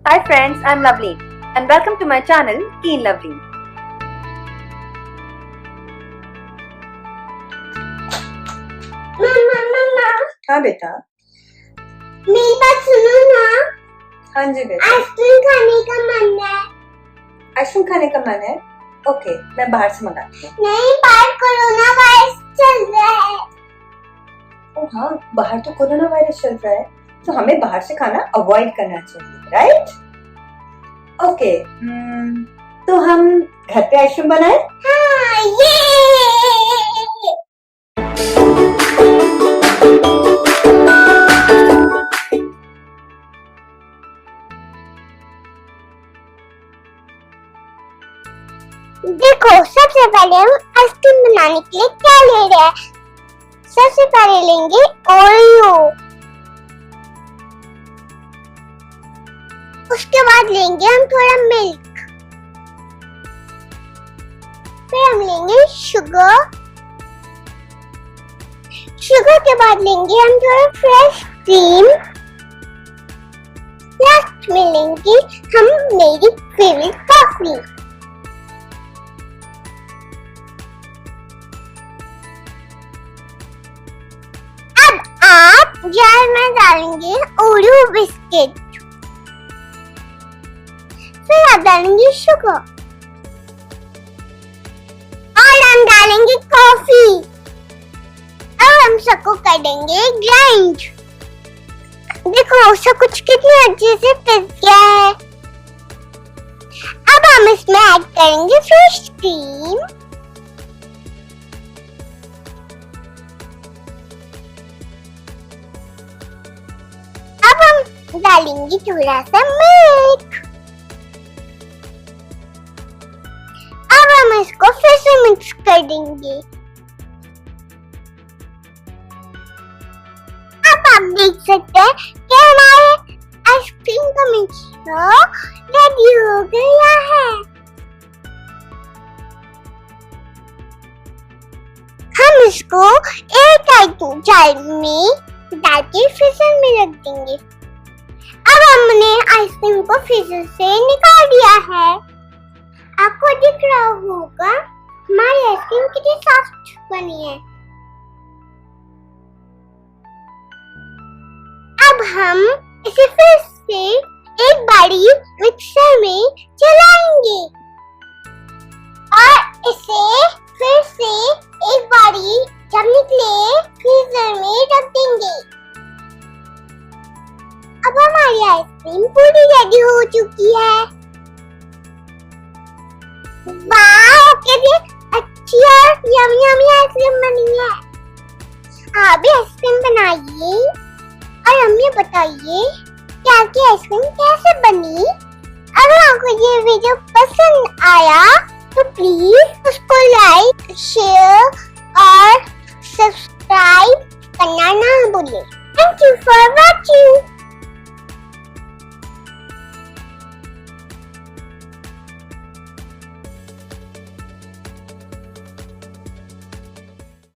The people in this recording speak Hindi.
Hi friends, I'm Lovleen and welcome to my channel Keen Lovleen. मम्मा हाँ बेटा। मेरी बात सुनो ना। हाँ जी बेटा। आइसक्रीम खाने का मन है। आइसक्रीम खाने का मन है? ओके, मैं बाहर से मंगाती हूँ। नहीं, बाहर कोरोना वायरस चल रहा है। ओ हाँ, बाहर तो कोरोना वायरस चल रहा है, तो हमें बाहर से खाना अवॉइड करना चाहिए, राइट? ओके, तो हम घर पे आइसक्रीम बनाए? हाँ, ये देखो, सबसे पहले हम आइसक्रीम बनाने के लिए क्या ले रहे हैं। सबसे पहले लेंगे ओरियो, उसके बाद लेंगे हम थोड़ा मिल्क, फिर हम लेंगे शुगर, शुगर के बाद लेंगे हम थोड़ा फ्रेश क्रीम, लास्ट में लेंगे हम मेरी फेवरेट कॉफी। आप जार में डालेंगे ओरियो बिस्किट, फिर आप डालेंगे शुगर और हम डालेंगे कॉफी। अब हम सबको कर देंगे ग्राइंड। देखो सब कुछ कितने अच्छे से पिस गया है। अब हम इसमें ऐड करेंगे फ्रेश क्रीम, डालेंगे थोड़ा सा मिल्क। अब हम इसको फिर से मिक्स कर देंगे। अब आप देख सकते हैं कि हमारे आइसक्रीम का मिक्सचर रेडी हो गया है। हम इसको एक जार में डाल के फ्रीजर में रख देंगे। अब हमने आइसक्रीम को फ्रीजर से निकाल दिया है। आपको दिख रहा होगा हमारी आइसक्रीम कितनी सॉफ्ट बनी है। अब हम इसे फिर से एक बारी मिक्सर में चलाएंगे और इसे फिर से एक बारी जब निकले फ्रीजर में रख देंगे। अब हमारी आइसक्रीम पूरी रेडी हो चुकी है। वाह, कितनी अच्छी और यम्मी यम्मी आइसक्रीम बनी है। आप भी आइसक्रीम बनाइए और हमें बताइए कि आपकी आइसक्रीम कैसे बनी। अगर आपको ये वीडियो पसंद आया तो प्लीज उसको लाइक, शेयर और सब्सक्राइब करना ना भूलें। Thank you for watching.